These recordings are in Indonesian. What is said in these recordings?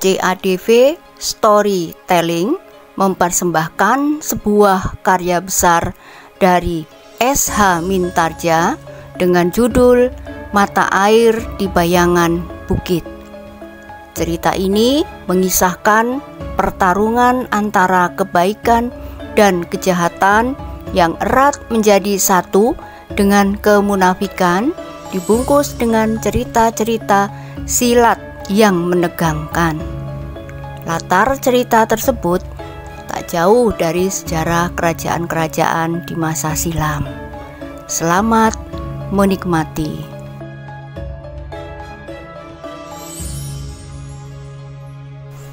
CADV Storytelling mempersembahkan sebuah karya besar dari S.H. Mintarja dengan judul Mata Air di Bayangan Bukit. Cerita ini mengisahkan pertarungan antara kebaikan dan kejahatan yang erat menjadi satu dengan kemunafikan, dibungkus dengan cerita-cerita silat yang menegangkan. Latar cerita tersebut tak jauh dari sejarah kerajaan-kerajaan di masa silam. Selamat menikmati.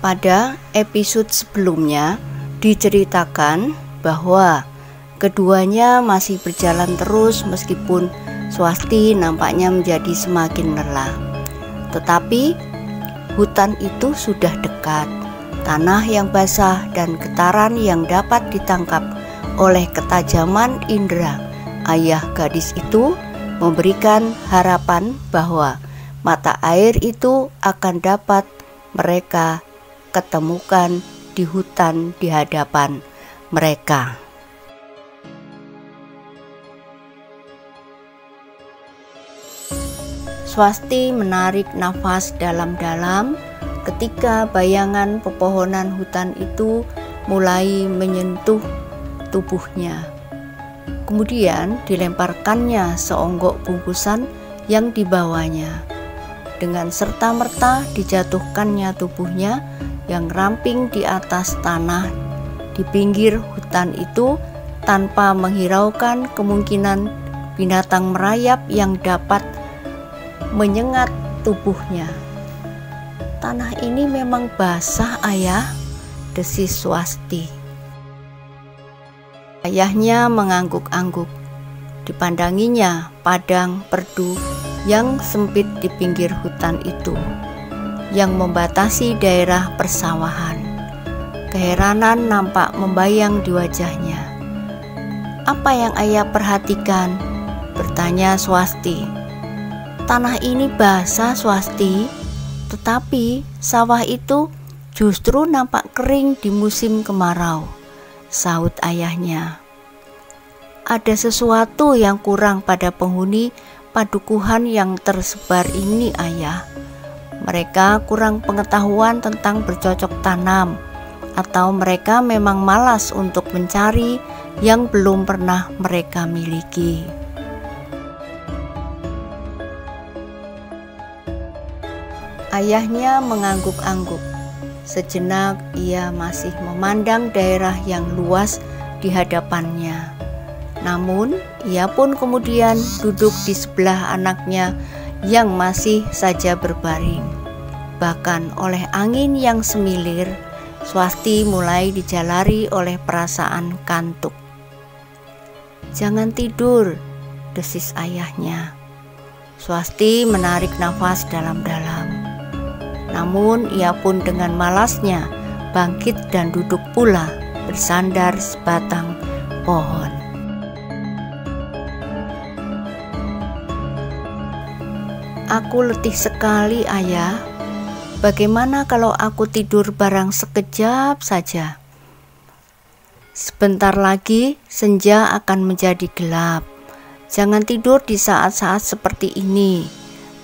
Pada episode sebelumnya diceritakan bahwa keduanya masih berjalan terus meskipun Swasti nampaknya menjadi semakin lelah. Tetapi hutan itu sudah dekat. Tanah yang basah dan getaran yang dapat ditangkap oleh ketajaman indera ayah gadis itu memberikan harapan bahwa mata air itu akan dapat mereka ketemukan di hutan di hadapan mereka. Swasti menarik nafas dalam-dalam ketika bayangan pepohonan hutan itu mulai menyentuh tubuhnya. Kemudian dilemparkannya seonggok bungkusan yang dibawanya. Dengan serta-merta dijatuhkannya tubuhnya yang ramping di atas tanah di pinggir hutan itu tanpa menghiraukan kemungkinan binatang merayap yang dapat menyengat tubuhnya. Tanah ini memang basah, ayah, desis Swasti. Ayahnya mengangguk-angguk. Dipandanginya padang perdu yang sempit di pinggir hutan itu, yang membatasi daerah persawahan. Keheranan nampak membayang di wajahnya. "Apa yang ayah perhatikan?" bertanya Swasti. "Tanah ini basah, Swasti. Tetapi sawah itu justru nampak kering di musim kemarau," sahut ayahnya. "Ada sesuatu yang kurang pada penghuni padukuhan yang tersebar ini, ayah. Mereka kurang pengetahuan tentang bercocok tanam, atau mereka memang malas untuk mencari yang belum pernah mereka miliki." Ayahnya mengangguk-angguk. Sejenak ia masih memandang daerah yang luas di hadapannya. Namun ia pun kemudian duduk di sebelah anaknya yang masih saja berbaring. Bahkan oleh angin yang semilir, Swasti mulai dijalari oleh perasaan kantuk. "Jangan tidur," desis ayahnya. Swasti menarik nafas dalam-dalam. Namun ia pun dengan malasnya bangkit dan duduk pula bersandar sebatang pohon. "Aku letih sekali, ayah. Bagaimana kalau aku tidur barang sekejap saja? Sebentar lagi senja akan menjadi gelap. Jangan tidur di saat-saat seperti ini.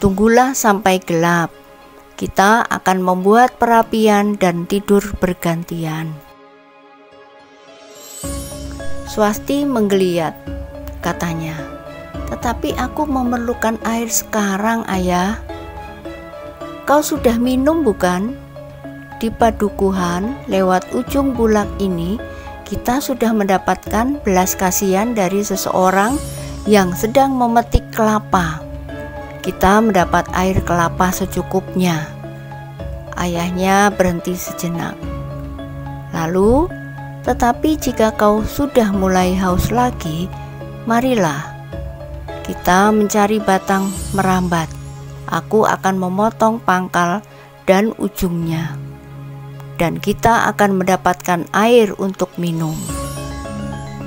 Tunggulah sampai gelap. Kita akan membuat perapian dan tidur bergantian." Swasti menggeliat, katanya. "Tetapi aku memerlukan air sekarang, ayah." "Kau sudah minum bukan? Di padukuhan lewat ujung bulak ini kita sudah mendapatkan belas kasihan dari seseorang yang sedang memetik kelapa. Kita mendapat air kelapa secukupnya." Ayahnya berhenti sejenak. Lalu, "Tetapi jika kau sudah mulai haus lagi, marilah kita mencari batang merambat. Aku akan memotong pangkal dan ujungnya, dan kita akan mendapatkan air untuk minum."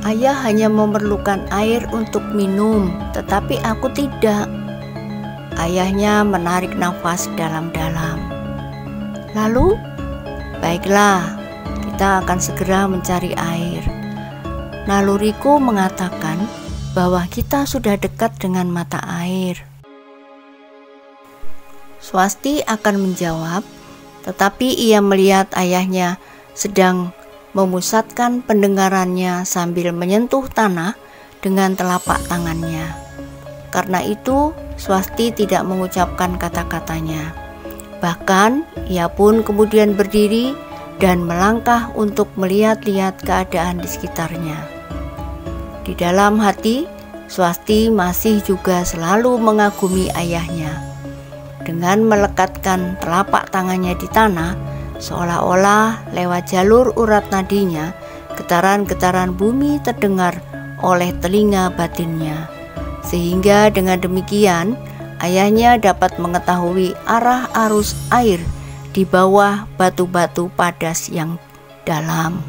"Ayah hanya memerlukan air untuk minum, tetapi aku tidak." Ayahnya menarik nafas dalam-dalam. "Lalu Baiklah, kita akan segera mencari air. Naluriku mengatakan bahwa kita sudah dekat dengan mata air. Swasti akan menjawab, tetapi ia melihat ayahnya sedang memusatkan pendengarannya sambil menyentuh tanah dengan telapak tangannya. Karena itu, Swasti tidak mengucapkan kata-katanya. Bahkan, ia pun kemudian berdiri dan melangkah untuk melihat-lihat keadaan di sekitarnya. Di dalam hati, Swasti masih juga selalu mengagumi ayahnya. Dengan melekatkan telapak tangannya di tanah, seolah-olah lewat jalur urat nadinya, getaran-getaran bumi terdengar oleh telinga batinnya. Sehingga dengan demikian, ayahnya dapat mengetahui arah arus air di bawah batu-batu padas yang dalam.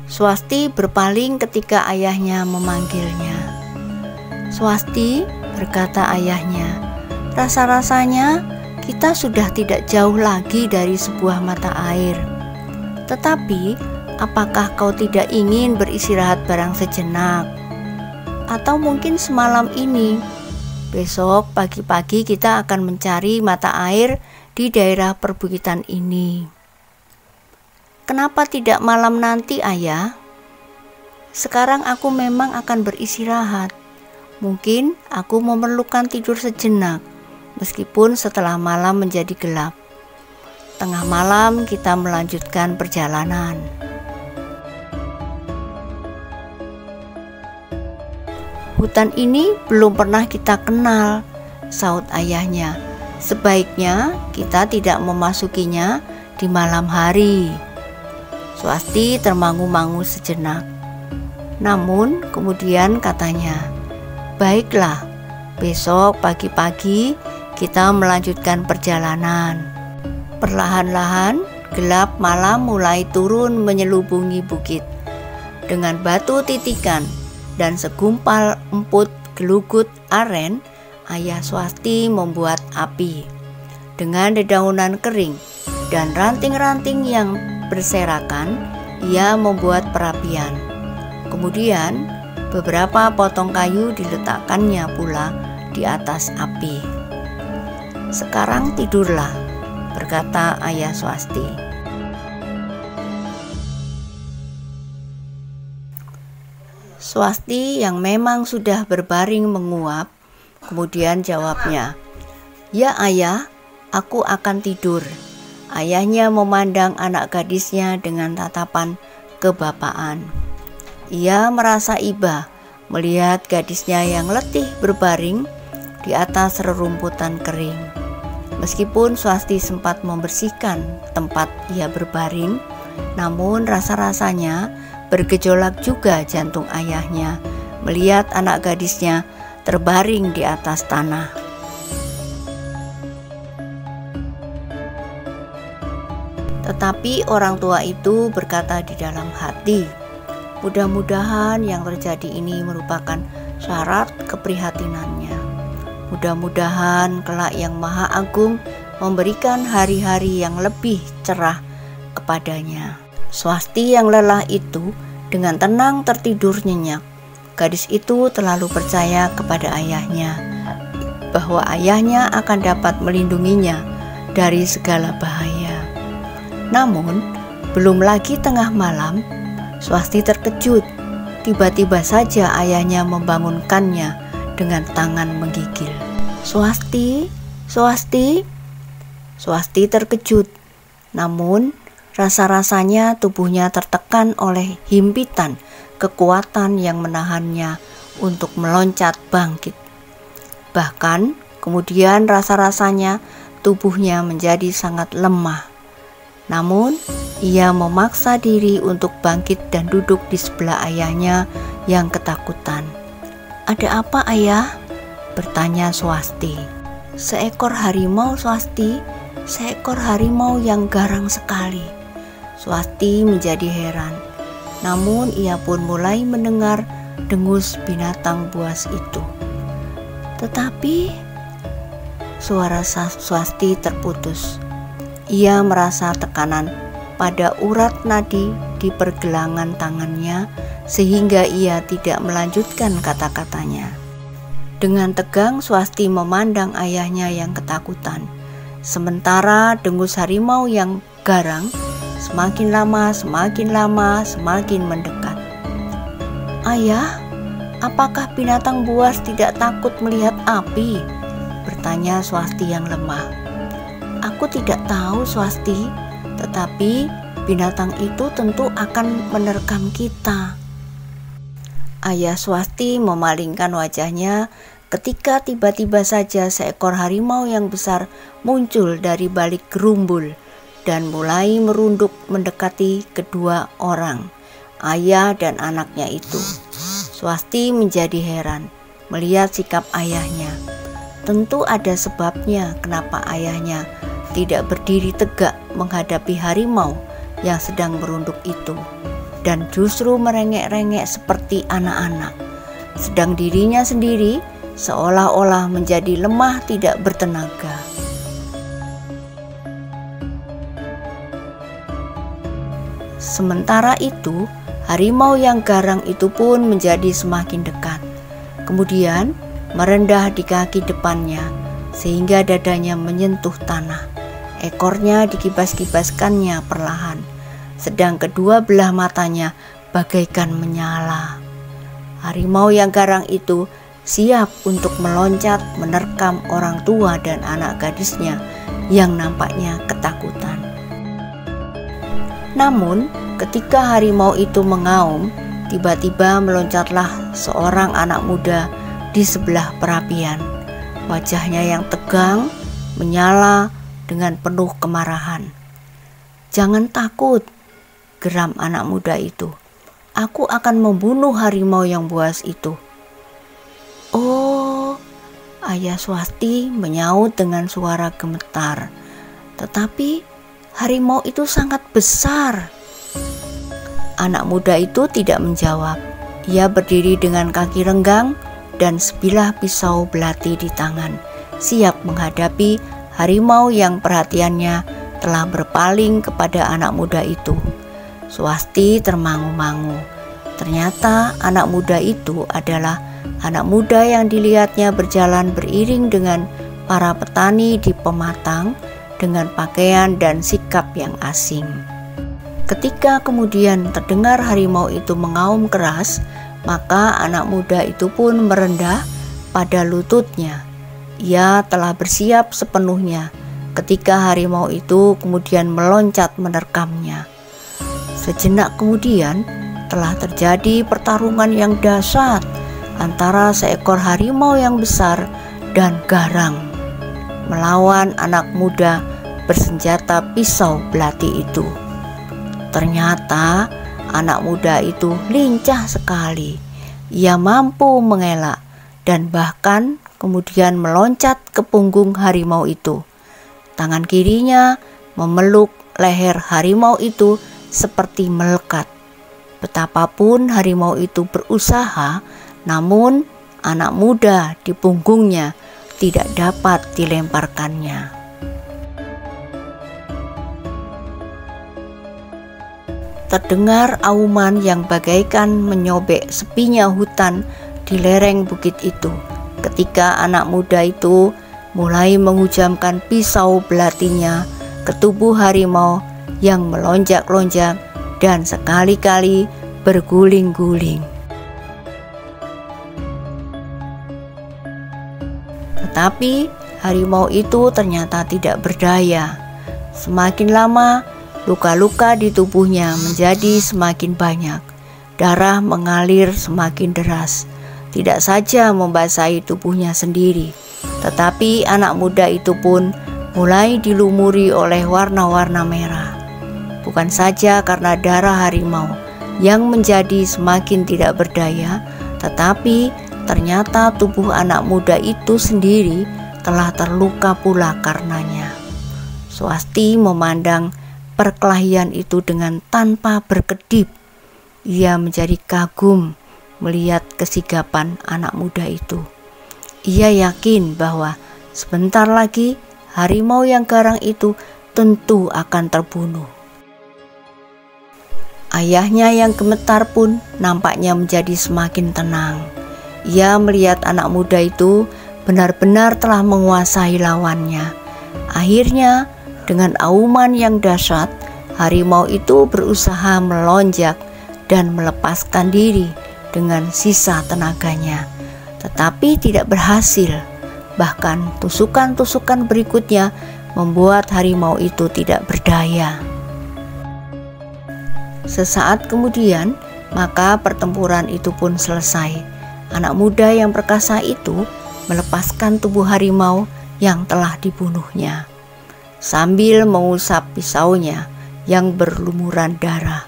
Swasti berpaling ketika ayahnya memanggilnya. "Swasti," berkata ayahnya, "rasa-rasanya kita sudah tidak jauh lagi dari sebuah mata air. Tetapi, apakah kau tidak ingin beristirahat barang sejenak? Atau mungkin semalam ini? Besok pagi-pagi kita akan mencari mata air di daerah perbukitan ini." "Kenapa tidak malam nanti, Ayah? Sekarang aku memang akan beristirahat. Mungkin aku memerlukan tidur sejenak, meskipun setelah malam menjadi gelap. Tengah malam kita melanjutkan perjalanan." "Hutan ini belum pernah kita kenal," sahut ayahnya. "Sebaiknya kita tidak memasukinya di malam hari." Swasti termangu-mangu sejenak. Namun kemudian katanya, "Baiklah, besok pagi-pagi kita melanjutkan perjalanan." Perlahan-lahan gelap malam mulai turun menyelubungi bukit. Dengan batu titikan dan segumpal emput gelugut aren, ayah Swasti membuat api. Dengan dedaunan kering dan ranting-ranting yang berserakan, ia membuat perapian. Kemudian beberapa potong kayu diletakkannya pula di atas api. "Sekarang tidurlah," berkata ayah Swasti. Swasti yang memang sudah berbaring menguap, kemudian jawabnya, "Ya ayah, aku akan tidur." Ayahnya memandang anak gadisnya dengan tatapan kebapaan. Ia merasa iba melihat gadisnya yang letih berbaring di atas rerumputan kering. Meskipun Swasti sempat membersihkan tempat ia berbaring, namun rasa-rasanya bergejolak juga jantung ayahnya melihat anak gadisnya terbaring di atas tanah. Tetapi orang tua itu berkata di dalam hati, mudah-mudahan yang terjadi ini merupakan syarat keprihatinannya. Mudah-mudahan kelak Yang Maha Agung memberikan hari-hari yang lebih cerah kepadanya. Swasti yang lelah itu dengan tenang tertidur nyenyak. Gadis itu terlalu percaya kepada ayahnya, bahwa ayahnya akan dapat melindunginya dari segala bahaya. Namun, belum lagi tengah malam, Swasti terkejut. Tiba-tiba saja ayahnya membangunkannya dengan tangan menggigil. "Swasti, Swasti." Swasti terkejut. Namun, rasa-rasanya tubuhnya tertekan oleh himpitan kekuatan yang menahannya untuk meloncat bangkit. Bahkan, kemudian rasa-rasanya tubuhnya menjadi sangat lemah. Namun, ia memaksa diri untuk bangkit dan duduk di sebelah ayahnya yang ketakutan. "Ada apa, Ayah?" bertanya Swasti. "Seekor harimau, Swasti. Seekor harimau yang garang sekali." Swasti menjadi heran. Namun ia pun mulai mendengar dengus binatang buas itu. Tetapi suara Swasti terputus. Ia merasa tekanan pada urat nadi di pergelangan tangannya sehingga ia tidak melanjutkan kata-katanya. Dengan tegang Swasti memandang ayahnya yang ketakutan. Sementara dengus harimau yang garang semakin lama semakin mendekat. "Ayah, apakah binatang buas tidak takut melihat api?" bertanya Swasti yang lemah. "Aku tidak tahu, Swasti, tetapi binatang itu tentu akan menerkam kita." Ayah Swasti memalingkan wajahnya ketika tiba-tiba saja seekor harimau yang besar muncul dari balik gerumbul dan mulai merunduk mendekati kedua orang, ayah dan anaknya itu. Swasti menjadi heran melihat sikap ayahnya. Tentu ada sebabnya kenapa ayahnya tidak berdiri tegak menghadapi harimau yang sedang merunduk itu, dan justru merengek-rengek seperti anak-anak, sedang dirinya sendiri seolah-olah menjadi lemah tidak bertenaga. Sementara itu, harimau yang garang itu pun menjadi semakin dekat, kemudian merendah di kaki depannya sehingga dadanya menyentuh tanah. Ekornya dikibas-kibaskannya perlahan, sedang kedua belah matanya bagaikan menyala. Harimau yang garang itu siap untuk meloncat menerkam orang tua dan anak gadisnya yang nampaknya ketakutan. Namun, ketika harimau itu mengaum, tiba-tiba meloncatlah seorang anak muda di sebelah perapian. Wajahnya yang tegang menyala dengan penuh kemarahan. "Jangan takut," geram anak muda itu. "Aku akan membunuh harimau yang buas itu." "Oh," ayah Swasti menyaut dengan suara gemetar, "tetapi harimau itu sangat besar." Anak muda itu tidak menjawab. Ia berdiri dengan kaki renggang dan sebilah pisau belati di tangan, siap menghadapi harimau yang perhatiannya telah berpaling kepada anak muda itu. Swasti termangu-mangu. Ternyata anak muda itu adalah anak muda yang dilihatnya berjalan beriring dengan para petani di pematang dengan pakaian dan sikap yang asing. Ketika kemudian terdengar harimau itu mengaum keras, maka anak muda itu pun merendah pada lututnya. Ia telah bersiap sepenuhnya ketika harimau itu kemudian meloncat menerkamnya. Sejenak kemudian telah terjadi pertarungan yang dahsyat antara seekor harimau yang besar dan garang melawan anak muda bersenjata pisau belati itu. Ternyata anak muda itu lincah sekali. Ia mampu mengelak dan bahkan kemudian meloncat ke punggung harimau itu. Tangan kirinya memeluk leher harimau itu seperti melekat. Betapapun harimau itu berusaha, namun anak muda di punggungnya tidak dapat dilemparkannya. Terdengar auman yang bagaikan menyobek sepinya hutan di lereng bukit itu ketika anak muda itu mulai menghujamkan pisau belatinya ke tubuh harimau yang melonjak-lonjak dan sekali-kali berguling-guling. Tetapi harimau itu ternyata tidak berdaya. Semakin lama luka-luka di tubuhnya menjadi semakin banyak. Darah mengalir semakin deras, tidak saja membasahi tubuhnya sendiri, tetapi anak muda itu pun mulai dilumuri oleh warna-warna merah. Bukan saja karena darah harimau yang menjadi semakin tidak berdaya, tetapi ternyata tubuh anak muda itu sendiri telah terluka pula karenanya. Swasti memandang perkelahian itu dengan tanpa berkedip. Ia menjadi kagum melihat kesigapan anak muda itu. Ia yakin bahwa sebentar lagi harimau yang garang itu tentu akan terbunuh. Ayahnya yang gemetar pun nampaknya menjadi semakin tenang. Ia melihat anak muda itu benar-benar telah menguasai lawannya. Akhirnya, dengan auman yang dahsyat, harimau itu berusaha melonjak dan melepaskan diri dengan sisa tenaganya, tetapi tidak berhasil. Bahkan tusukan-tusukan berikutnya membuat harimau itu tidak berdaya. Sesaat kemudian, maka pertempuran itu pun selesai. Anak muda yang perkasa itu melepaskan tubuh harimau yang telah dibunuhnya. Sambil mengusap pisaunya yang berlumuran darah,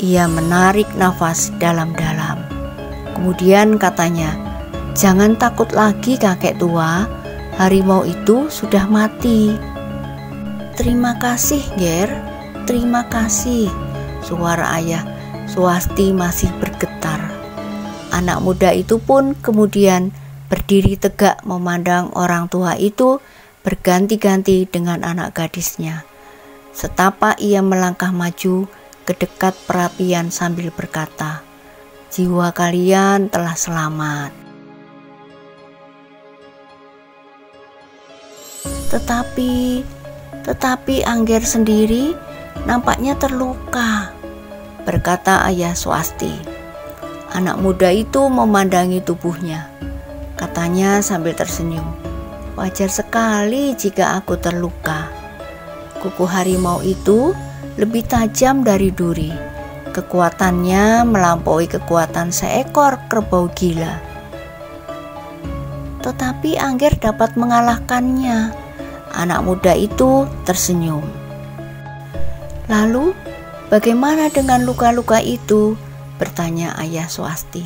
ia menarik nafas dalam-dalam. Kemudian katanya, "Jangan takut lagi kakek tua, harimau itu sudah mati." "Terima kasih, Ger, terima kasih." Suara ayah Swasti masih bergetar. Anak muda itu pun kemudian berdiri tegak memandang orang tua itu berganti-ganti dengan anak gadisnya. Setapak ia melangkah maju ke dekat perapian sambil berkata, "Jiwa kalian telah selamat." Tetapi Angger sendiri nampaknya terluka, berkata ayah Swasti. Anak muda itu memandangi tubuhnya. Katanya sambil tersenyum, "Wajar sekali jika aku terluka. Kuku harimau itu lebih tajam dari duri. Kekuatannya melampaui kekuatan seekor kerbau gila. Tetapi Angger dapat mengalahkannya." Anak muda itu tersenyum. "Lalu bagaimana dengan luka-luka itu?" bertanya ayah Swasti.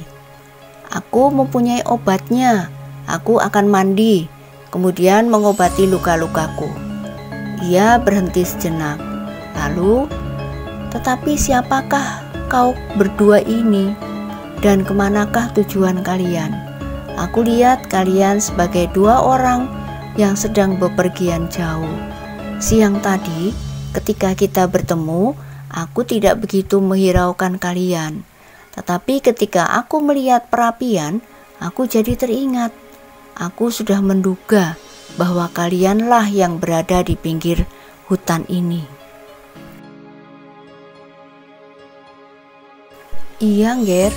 "Aku mempunyai obatnya. Aku akan mandi, kemudian mengobati luka-lukaku." Ia berhenti sejenak. Lalu, "Tetapi siapakah kau berdua ini? Dan kemanakah tujuan kalian? Aku lihat kalian sebagai dua orang yang sedang bepergian jauh. Siang tadi, ketika kita bertemu, aku tidak begitu menghiraukan kalian. Tetapi ketika aku melihat perapian, aku jadi teringat. Aku sudah menduga bahwa kalianlah yang berada di pinggir hutan ini." "Iya, Ger,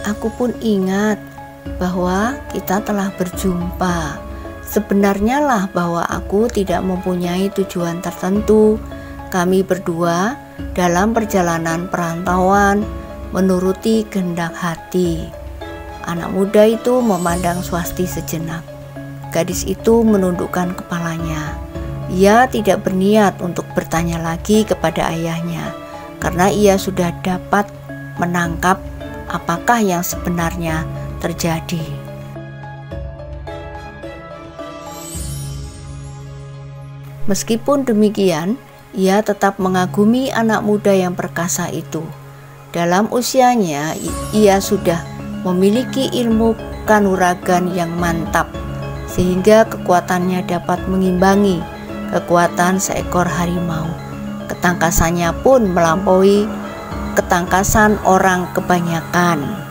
aku pun ingat bahwa kita telah berjumpa. Sebenarnya lah bahwa aku tidak mempunyai tujuan tertentu. Kami berdua dalam perjalanan perantauan menuruti kehendak hati." Anak muda itu memandang Swasti sejenak. Gadis itu menundukkan kepalanya. Ia tidak berniat untuk bertanya lagi kepada ayahnya, karena ia sudah dapat menangkap apakah yang sebenarnya terjadi. Meskipun demikian, ia tetap mengagumi anak muda yang perkasa itu. Dalam usianya, ia sudah memiliki ilmu kanuragan yang mantap, sehingga kekuatannya dapat mengimbangi kekuatan seekor harimau. Ketangkasannya pun melampaui ketangkasan orang kebanyakan.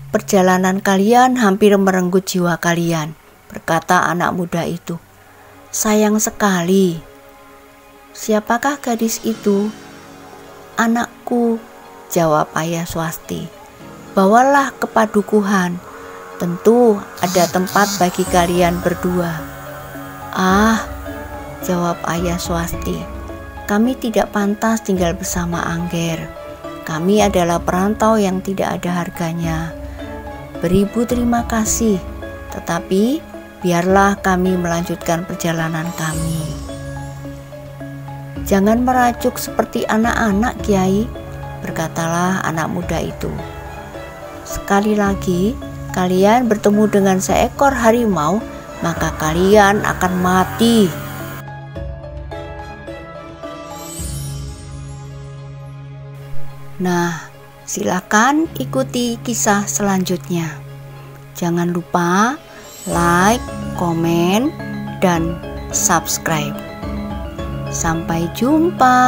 "Perjalanan kalian hampir merenggut jiwa kalian," berkata anak muda itu. "Sayang sekali." "Siapakah gadis itu?" "Anakku," jawab ayah Swasti. "Bawalah ke padukuhan. Tentu ada tempat bagi kalian berdua." "Ah," jawab ayah Swasti, "kami tidak pantas tinggal bersama Angger. Kami adalah perantau yang tidak ada harganya. Beribu terima kasih, tetapi biarlah kami melanjutkan perjalanan kami." "Jangan meracuk seperti anak-anak, Kiai," berkatalah anak muda itu. "Sekali lagi kalian bertemu dengan seekor harimau, maka kalian akan mati." Nah, silakan ikuti kisah selanjutnya. Jangan lupa like, komen, dan subscribe. Sampai jumpa.